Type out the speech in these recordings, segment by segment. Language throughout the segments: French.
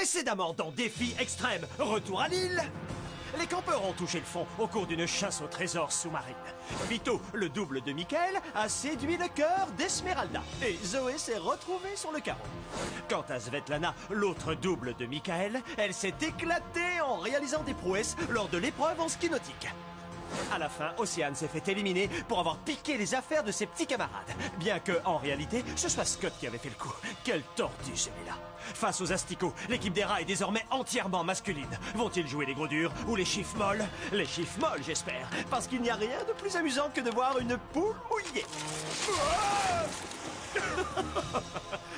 Précédemment dans Défi Extrême, retour à l'île. Les campeurs ont touché le fond au cours d'une chasse au trésor sous-marine. Vito, le double de Michael, a séduit le cœur d'Esmeralda. Et Zoé s'est retrouvée sur le carreau. Quant à Svetlana, l'autre double de Michael, elle s'est éclatée en réalisant des prouesses lors de l'épreuve en ski nautique. À la fin, Océane s'est fait éliminer pour avoir piqué les affaires de ses petits camarades. Bien que, en réalité, ce soit Scott qui avait fait le coup. Quel tordu celui-là. Face aux asticots, l'équipe des rats est désormais entièrement masculine. Vont-ils jouer les gros durs ou les chiffres molles? Les chiffres molles, j'espère, parce qu'il n'y a rien de plus amusant que de voir une poule mouillée.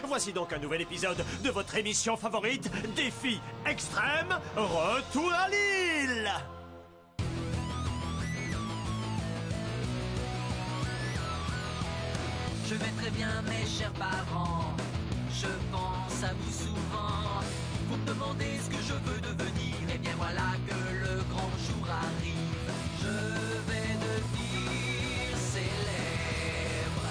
Voici donc un nouvel épisode de votre émission favorite, Défi Extrême, retour à l'île. Je vais très bien mes chers parents, je pense à vous souvent. Vous me demandez ce que je veux devenir, et bien voilà que le grand jour arrive. Je vais devenir célèbre.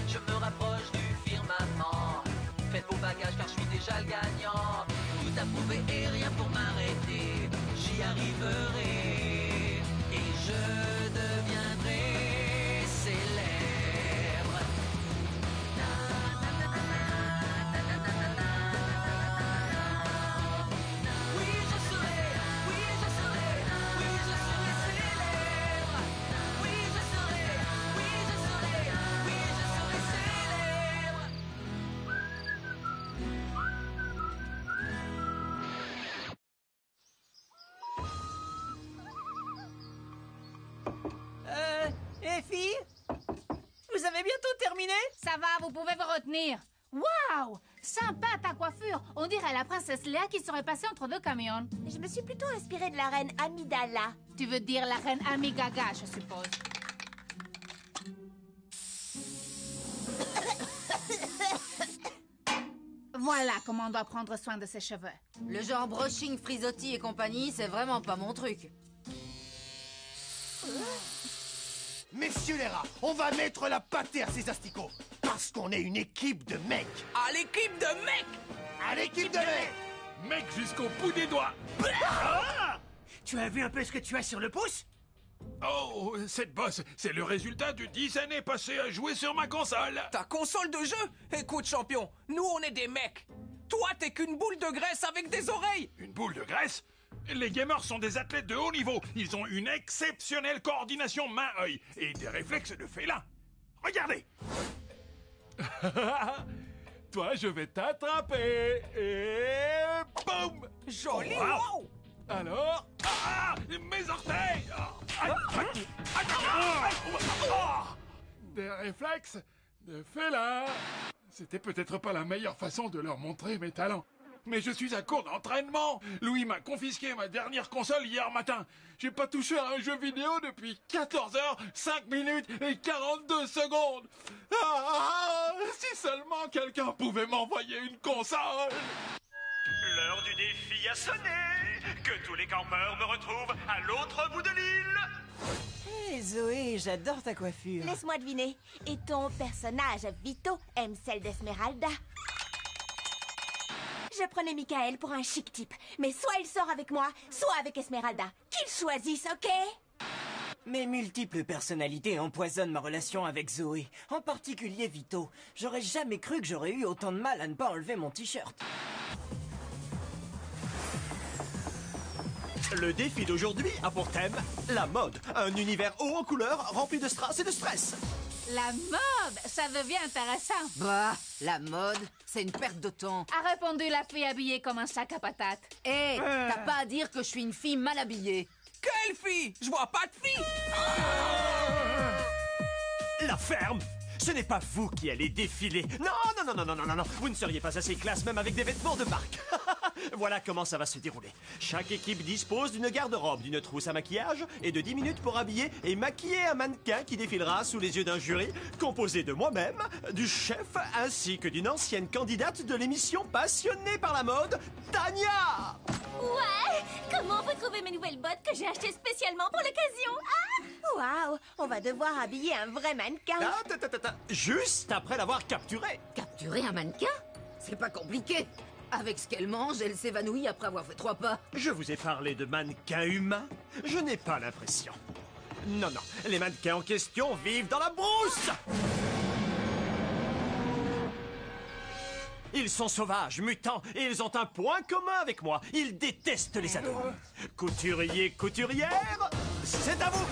Je me rapproche du firmament. Faites vos bagages car je suis déjà le gagnant. Tout à prouver et rien pour m'arrêter. J'y arriverai et je deviendrai célèbre. Filles, vous avez bientôt terminé? Ça va, vous pouvez vous retenir. Waouh! Sympa ta coiffure. On dirait la princesse Léa qui serait passée entre deux camions. Je me suis plutôt inspirée de la reine Amidala. Tu veux dire la reine Amigaga, je suppose. Voilà comment on doit prendre soin de ses cheveux. Le genre brushing, frisottis et compagnie, c'est vraiment pas mon truc. Messieurs les rats, on va mettre la pâtée à ces asticots. Parce qu'on est une équipe de mecs. À l'équipe de mecs! À l'équipe de mecs. Mec jusqu'au bout des doigts. Ah! Tu as vu un peu ce que tu as sur le pouce? Oh, cette bosse, c'est le résultat de 10 années passées à jouer sur ma console. Ta console de jeu? Écoute, champion, nous on est des mecs. Toi, t'es qu'une boule de graisse avec des oreilles. Une boule de graisse? Les gamers sont des athlètes de haut niveau. Ils ont une exceptionnelle coordination main-œil et des réflexes de félin. Regardez. Toi, je vais t'attraper et boum. Joli, Wow. wow! Alors, mes orteils. Des réflexes de félin. C'était peut-être pas la meilleure façon de leur montrer mes talents. Mais je suis à court d'entraînement. Louis m'a confisqué ma dernière console hier matin. J'ai pas touché à un jeu vidéo depuis 14 heures, 5 minutes et 42 secondes. Si seulement quelqu'un pouvait m'envoyer une console. L'heure du défi a sonné. Que tous les campeurs me retrouvent à l'autre bout de l'île. Hé Zoé, j'adore ta coiffure. Laisse-moi deviner. Et ton personnage, Vito, aime celle d'Esmeralda. Je prenais Michael pour un chic type. Mais soit il sort avec moi, soit avec Esmeralda. Qu'il choisisse, ok? Mes multiples personnalités empoisonnent ma relation avec Zoé. En particulier Vito. J'aurais jamais cru que j'aurais eu autant de mal à ne pas enlever mon t-shirt. Le défi d'aujourd'hui a pour thème la mode. Un univers haut en couleurs rempli de strass et de stress. La mode, ça devient intéressant. Bah, la mode, c'est une perte de temps. A répondu la fille habillée comme un sac à patates. Hé, t'as pas à dire que je suis une fille mal habillée. Quelle fille? Je vois pas de fille! La ferme! Ce n'est pas vous qui allez défiler. Non. Vous ne seriez pas assez classe même avec des vêtements de marque. Voilà comment ça va se dérouler. Chaque équipe dispose d'une garde-robe, d'une trousse à maquillage et de 10 minutes pour habiller et maquiller un mannequin qui défilera sous les yeux d'un jury composé de moi-même, du chef ainsi que d'une ancienne candidate de l'émission passionnée par la mode, Tania. Ouais! Comment vous trouvez mes nouvelles bottes que j'ai achetées spécialement pour l'occasion? Ah! Waouh! On va devoir habiller un vrai mannequin. Juste après l'avoir capturé. Capturer un mannequin? C'est pas compliqué. Avec ce qu'elle mange, elle s'évanouit après avoir fait 3 pas. Je vous ai parlé de mannequins humains. Je n'ai pas l'impression. Non, non, les mannequins en question vivent dans la brousse. Ils sont sauvages, mutants, et ils ont un point commun avec moi. Ils détestent les ados. Couturiers, couturières, c'est à vous.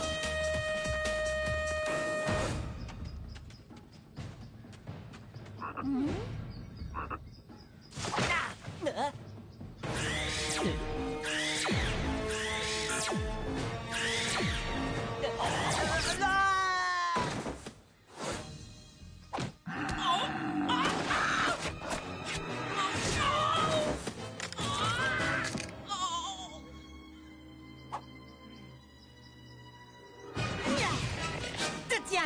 Te tiens.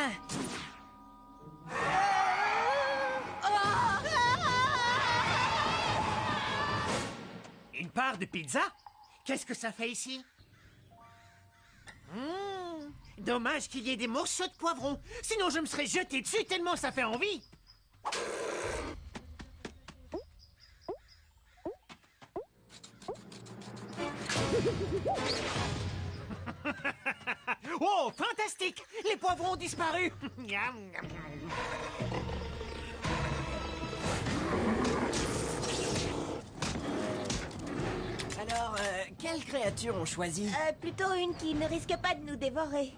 Une part de pizza? Qu'est-ce que ça fait ici? Dommage qu'il y ait des morceaux de poivron. Sinon, je me serais jeté dessus tellement ça fait envie. Oh, fantastique! Les poivrons ont disparu. Miam, miam, miam. Alors, quelle créature on choisit? Plutôt une qui ne risque pas de nous dévorer.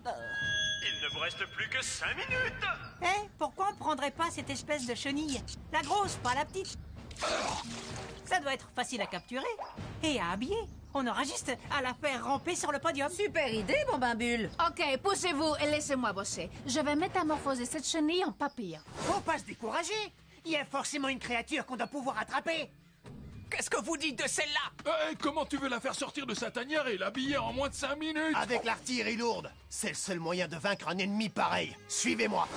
Il ne vous reste plus que 5 minutes. Eh, pourquoi on prendrait pas cette espèce de chenille? La grosse, pas la petite. Ça doit être facile à capturer et à habiller. On aura juste à la faire ramper sur le podium. Super idée, Bambin Bulle. Ok, poussez-vous et laissez-moi bosser. Je vais métamorphoser cette chenille en papillon. Faut pas se décourager. Il y a forcément une créature qu'on doit pouvoir attraper. Qu'est-ce que vous dites de celle-là? Comment tu veux la faire sortir de sa tanière et l'habiller en moins de 5 minutes? Avec l'artillerie lourde, c'est le seul moyen de vaincre un ennemi pareil. Suivez-moi.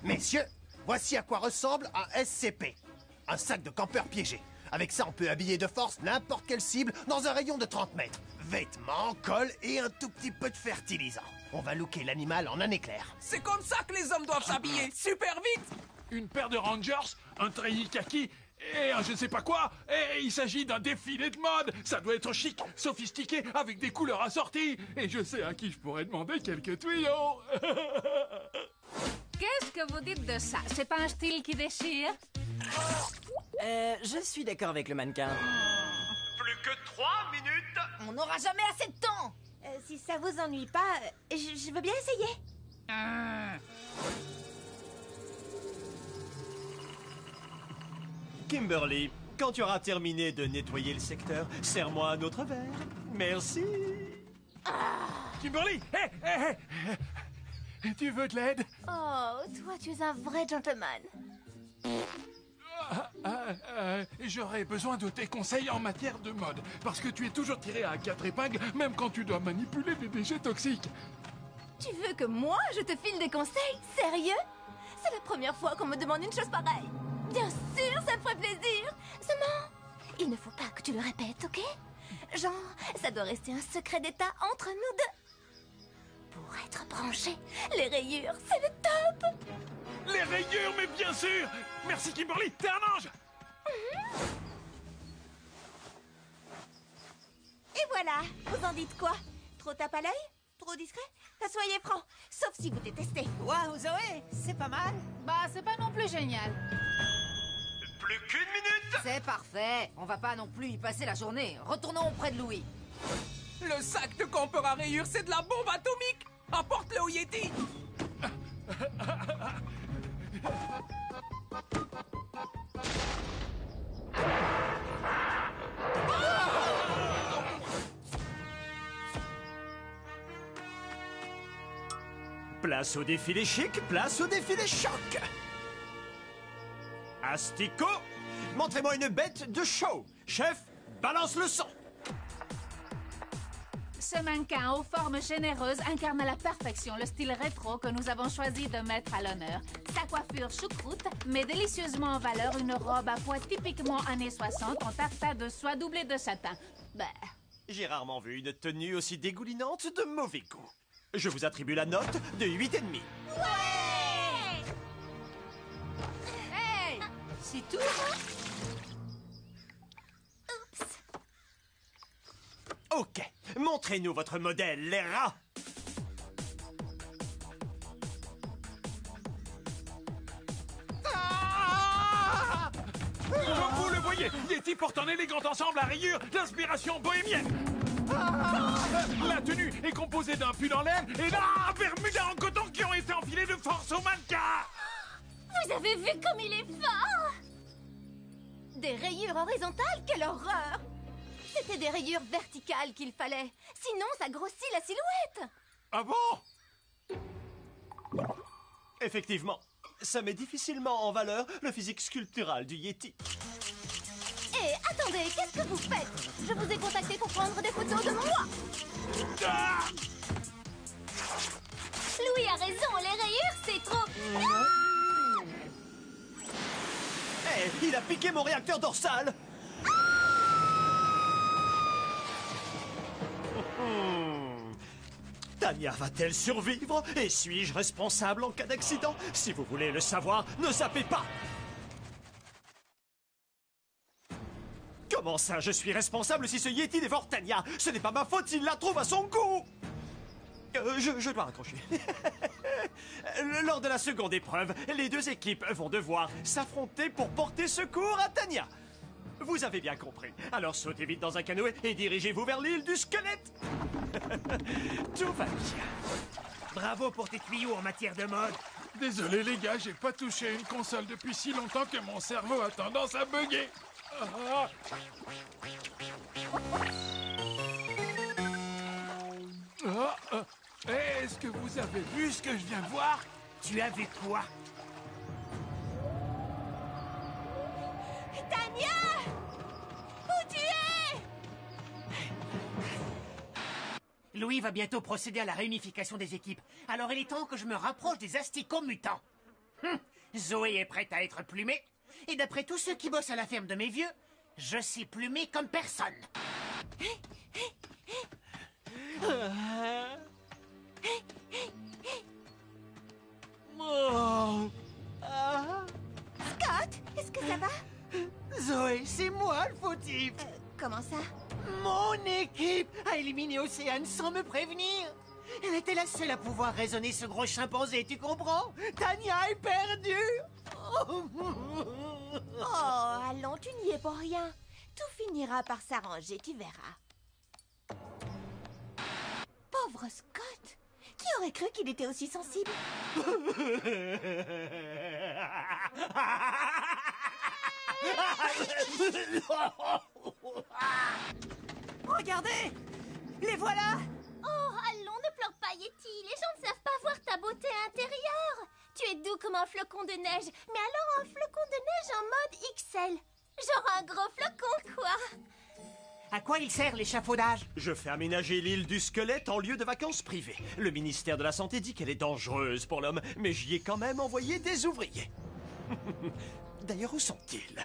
Messieurs, voici à quoi ressemble un SCP. Un sac de campeur piégé. Avec ça, on peut habiller de force n'importe quelle cible dans un rayon de 30 mètres. Vêtements, colle et un tout petit peu de fertilisant. On va looker l'animal en un éclair. C'est comme ça que les hommes doivent s'habiller, super vite! Une paire de Rangers, un treillis kaki et un je sais pas quoi. Et il s'agit d'un défilé de mode. Ça doit être chic, sophistiqué, avec des couleurs assorties. Et je sais à qui je pourrais demander quelques tuyaux. Qu'est-ce que vous dites de ça? C'est pas un style qui déchire? Je suis d'accord avec le mannequin. Plus que 3 minutes. On n'aura jamais assez de temps. Si ça vous ennuie pas, je veux bien essayer. Kimberly, quand tu auras terminé de nettoyer le secteur, serre-moi un autre verre. Merci. Kimberly, hé. Tu veux de l'aide? Oh, toi, tu es un vrai gentleman. J'aurais besoin de tes conseils en matière de mode. Parce que tu es toujours tiré à 4 épingles, même quand tu dois manipuler des déchets toxiques. Tu veux que moi, je te file des conseils? Sérieux? C'est la première fois qu'on me demande une chose pareille. Bien sûr, ça me ferait plaisir. Seulement, il ne faut pas que tu le répètes, ok? Genre, ça doit rester un secret d'État entre nous deux. Pour être branché, les rayures, c'est le top. Les rayures, mais bien sûr. Merci Kimberly, t'es un ange. Et voilà, vous en dites quoi? Trop tape à l'œil? Trop discret? Soyez francs, sauf si vous détestez. Waouh, Zoé, c'est pas mal. Bah, c'est pas non plus génial. Plus qu'une minute. C'est parfait. On va pas non plus y passer la journée. Retournons auprès de Louis. Le sac de campeur à rayures, c'est de la bombe atomique! Apporte-le au Yeti! Place au défilé chic, place au défilé choc. Astico, montrez-moi une bête de show. Chef, balance le son. Ce mannequin aux formes généreuses incarne à la perfection le style rétro que nous avons choisi de mettre à l'honneur. Sa coiffure choucroute met délicieusement en valeur une robe à pois typiquement années 60 en tartan de soie doublée de satin. Bah, J'ai rarement vu une tenue aussi dégoulinante de mauvais goût. Je vous attribue la note de 8,5. Ouais! C'est tout. Oups. Ok, montrez-nous votre modèle, les rats. Vous le voyez, Yeti porte un élégant ensemble à rayures d'inspiration bohémienne. La tenue est composée d'un pull en laine et d'un bermuda en coton qui ont été enfilés de force au mannequin. Vous avez vu comme il est fort? Des rayures horizontales, quelle horreur! C'était des rayures verticales qu'il fallait. Sinon, ça grossit la silhouette. Ah bon? Effectivement, ça met difficilement en valeur le physique sculptural du Yeti. Et attendez, qu'est-ce que vous faites? Je vous ai contacté pour prendre des photos de moi. Ah! Louis a raison, les rayures, c'est trop... Eh, il a piqué mon réacteur dorsal. Tanya va-t-elle survivre? Et suis-je responsable en cas d'accident? Si vous voulez le savoir, ne zappez pas. Comment ça, je suis responsable si ce Yeti dévore Tanya? Ce n'est pas ma faute s'il la trouve à son goût. Je dois raccrocher. Lors de la seconde épreuve, les deux équipes vont devoir s'affronter pour porter secours à Tanya. Vous avez bien compris. Alors sautez vite dans un canoë et dirigez-vous vers l'île du squelette. Tout va bien. Bravo pour tes tuyaux en matière de mode. Désolé les gars, j'ai pas touché une console depuis si longtemps que mon cerveau a tendance à bugger. Ah. Est-ce que vous avez vu ce que je viens de voir? Tu as vu quoi? Tanya! Où tu es? Louis va bientôt procéder à la réunification des équipes. Alors il est temps que je me rapproche des asticots mutants. Zoé est prête à être plumée. Et d'après tous ceux qui bossent à la ferme de mes vieux, je sais plumer comme personne. Scott, est-ce que ça va? Zoé, c'est moi le fautif. Comment ça? Mon équipe a éliminé Océane sans me prévenir. Elle était la seule à pouvoir raisonner ce gros chimpanzé, tu comprends? Tanya est perdue. Oh, allons, tu n'y es pour rien. Tout finira par s'arranger, tu verras. Pauvre Scott! Qui aurait cru qu'il était aussi sensible? Regardez! Les voilà! Oh, allons, ne pleure pas, Yeti. Les gens ne savent pas voir ta beauté intérieure. Tu es doux comme un flocon de neige, mais alors un flocon de neige en mode XL. Genre un gros flocon, quoi. À quoi il sert l'échafaudage? Je fais aménager l'île du squelette en lieu de vacances privées. Le ministère de la Santé dit qu'elle est dangereuse pour l'homme, mais j'y ai quand même envoyé des ouvriers. D'ailleurs, où sont-ils?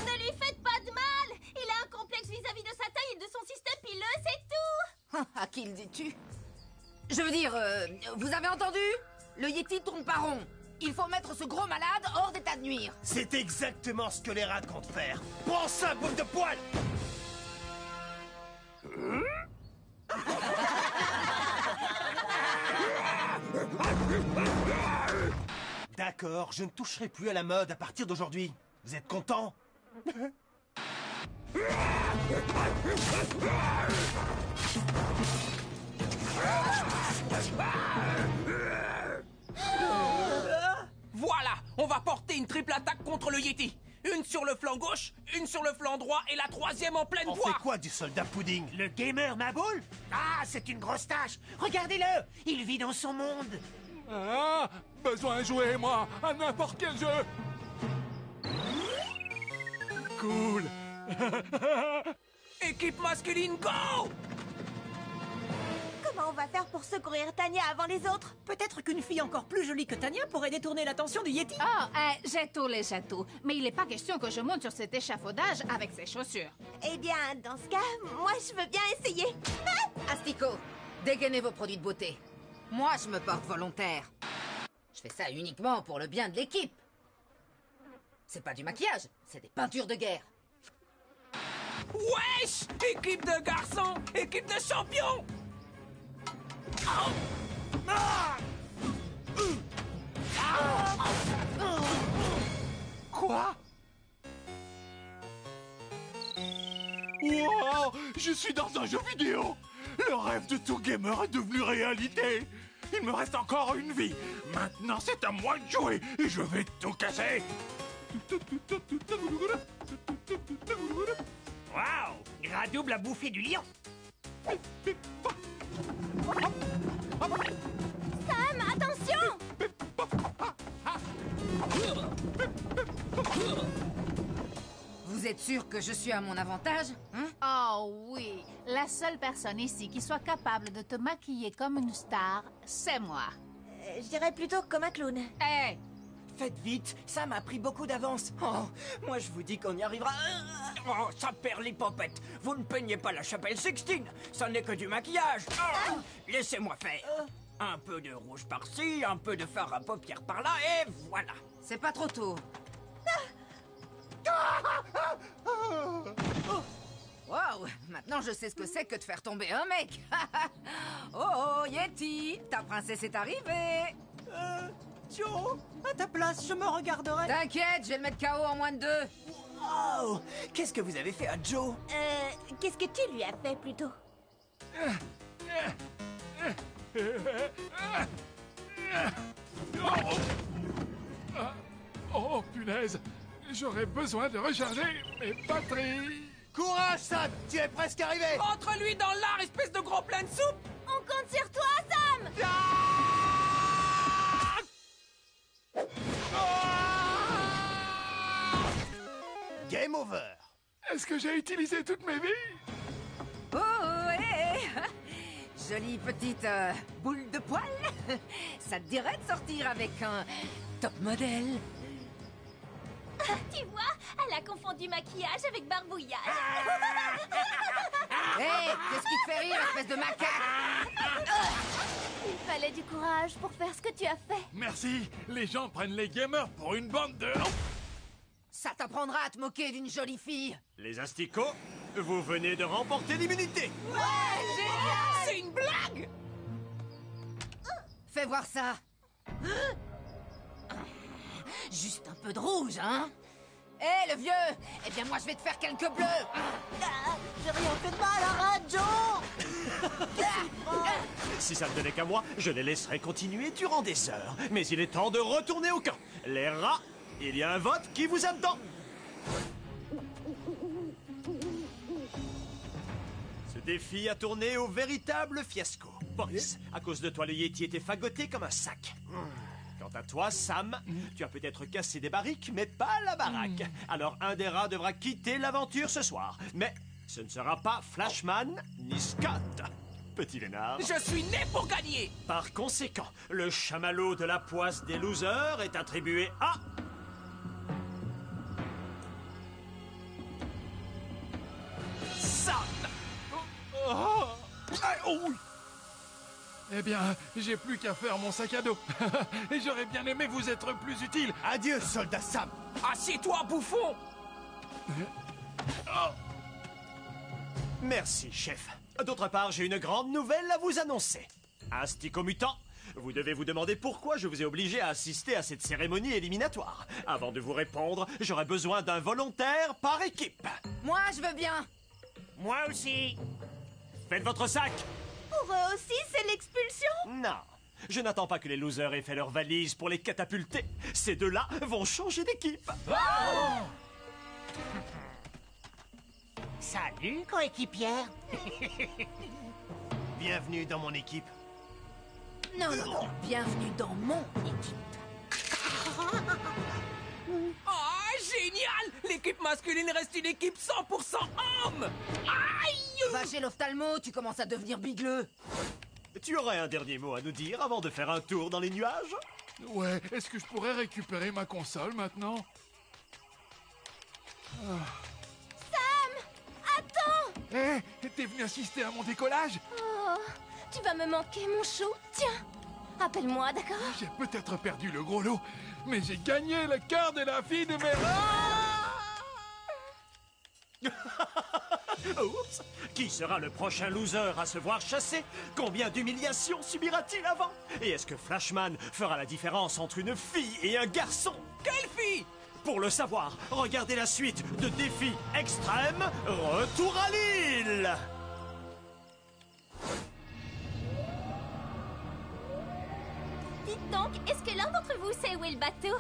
Ne lui faites pas de mal. Il a un complexe vis-à-vis de sa taille et de son système pileux, c'est tout. À qui le dis-tu? Je veux dire, vous avez entendu? Le Yeti tourne pas rond. Il faut mettre ce gros malade hors d'état de nuire. C'est exactement ce que les rats comptent faire. Prends ça, boule de poil! D'accord, je ne toucherai plus à la mode à partir d'aujourd'hui. Vous êtes contents? Voilà, on va porter une triple attaque contre le Yeti. Une sur le flanc gauche, une sur le flanc droit et la troisième en pleine On voie. fait quoi du soldat pudding? Le gamer Maboule? Ah, c'est une grosse tâche. Regardez-le, il vit dans son monde. Ah, besoin de jouer, moi, à n'importe quel jeu. Cool. Équipe masculine, go! Comment on va faire pour secourir Tanya avant les autres? Peut-être qu'une fille encore plus jolie que Tanya pourrait détourner l'attention du Yeti. Oh, j'ai tout mais il n'est pas question que je monte sur cet échafaudage avec ces chaussures. Eh bien, dans ce cas, moi je veux bien essayer. Asticot, dégainez vos produits de beauté. Moi, je me porte volontaire. Je fais ça uniquement pour le bien de l'équipe. C'est pas du maquillage, c'est des peintures de guerre. Wesh! Équipe de garçons! Équipe de champions! Quoi? Wow! Je suis dans un jeu vidéo! Le rêve de tout gamer est devenu réalité! Il me reste encore une vie! Maintenant, c'est à moi de jouer et je vais tout casser! Waouh! Gras double à bouffer du lion! Sam, attention! Vous êtes sûr que je suis à mon avantage, hein? Oh oui, la seule personne ici qui soit capable de te maquiller comme une star, c'est moi. Je dirais plutôt comme un clown. Hé! Faites vite, Sam a pris beaucoup d'avance. Oh, moi je vous dis qu'on y arrivera. Oh, ça perd les pompettes. Vous ne peignez pas la chapelle Sixtine. Ça n'est que du maquillage. Oh, laissez-moi faire. Un peu de rouge par-ci, un peu de fard à paupières par-là, et voilà. C'est pas trop tôt. Wow, maintenant je sais ce que c'est que de faire tomber un mec. Oh, Yeti, ta princesse est arrivée. Joe, à ta place, je me regarderai. T'inquiète, je vais le mettre KO en moins de 2. Wow, qu'est-ce que vous avez fait à Joe? Qu'est-ce que tu lui as fait plutôt? Oh, punaise! J'aurais besoin de recharger mes batteries! Courage, Sam! Tu es presque arrivé! Entre-lui dans l'art, espèce de gros plein de soupe! On compte sur toi, Sam! Game over! Est-ce que j'ai utilisé toutes mes vies? Oh, hé! Jolie petite boule de poil. Ça te dirait de sortir avec un top modèle? Tu vois, elle a confondu maquillage avec barbouillage. Hé, qu'est-ce qui te fait rire, espèce de macaque? Il fallait du courage pour faire ce que tu as fait. Merci! Les gens prennent les gamers pour une bande de... Ça t'apprendra à te moquer d'une jolie fille. Les asticots, vous venez de remporter l'immunité! Ouais, génial! C'est une blague! Fais voir ça. Juste un peu de rouge, hein? Hé, le vieux! Eh bien, moi, je vais te faire quelques bleus! J'ai rien fait de mal, arrête, Joe! Si ça ne tenait qu'à moi, je les laisserais continuer durant des heures. Mais il est temps de retourner au camp. Les rats, il y a un vote qui vous attend. Ce défi a tourné au véritable fiasco. Boris, à cause de toi, le Yeti était fagoté comme un sac. Quant à toi, Sam, tu as peut-être cassé des barriques, mais pas la baraque. Alors un des rats devra quitter l'aventure ce soir. Mais ce ne sera pas Flashman ni Scott. Petit Lénard. Je suis né pour gagner! Par conséquent, le chamallow de la poisse des losers est attribué à... Sam! Oh. Ah, oh oui. Eh bien, j'ai plus qu'à faire mon sac à dos. Et j'aurais bien aimé vous être plus utile. Adieu, soldat Sam! Assieds-toi, bouffon! Merci, chef. D'autre part, j'ai une grande nouvelle à vous annoncer. Asticot mutant, vous devez vous demander pourquoi je vous ai obligé à assister à cette cérémonie éliminatoire. Avant de vous répondre, j'aurais besoin d'un volontaire par équipe. Moi, je veux bien. Moi aussi! Faites votre sac. Pour eux aussi, c'est l'expulsion. Non, je n'attends pas que les losers aient fait leur valise pour les catapulter. Ces deux-là vont changer d'équipe. Salut, coéquipière! Bienvenue dans mon équipe. Non, non, bienvenue dans mon équipe. Ah, génial! L'équipe masculine reste une équipe 100% homme! Aïe! Va chez l'ophtalmo, tu commences à devenir bigleux. Tu aurais un dernier mot à nous dire avant de faire un tour dans les nuages? Ouais, est-ce que je pourrais récupérer ma console maintenant? Attends! Hé, t'es venu assister à mon décollage? Oh, tu vas me manquer, mon chou. Tiens. Appelle-moi, d'accord? J'ai peut-être perdu le gros lot, mais j'ai gagné le cœur de la fille de mes... Oups! Qui sera le prochain loser à se voir chasser? Combien d'humiliations subira-t-il avant? Et est-ce que Flashman fera la différence entre une fille et un garçon? Quelle fille? Pour le savoir, regardez la suite de Défi Extrême, Retour à l'île! Dites donc, est-ce que l'un d'entre vous sait où est le bateau?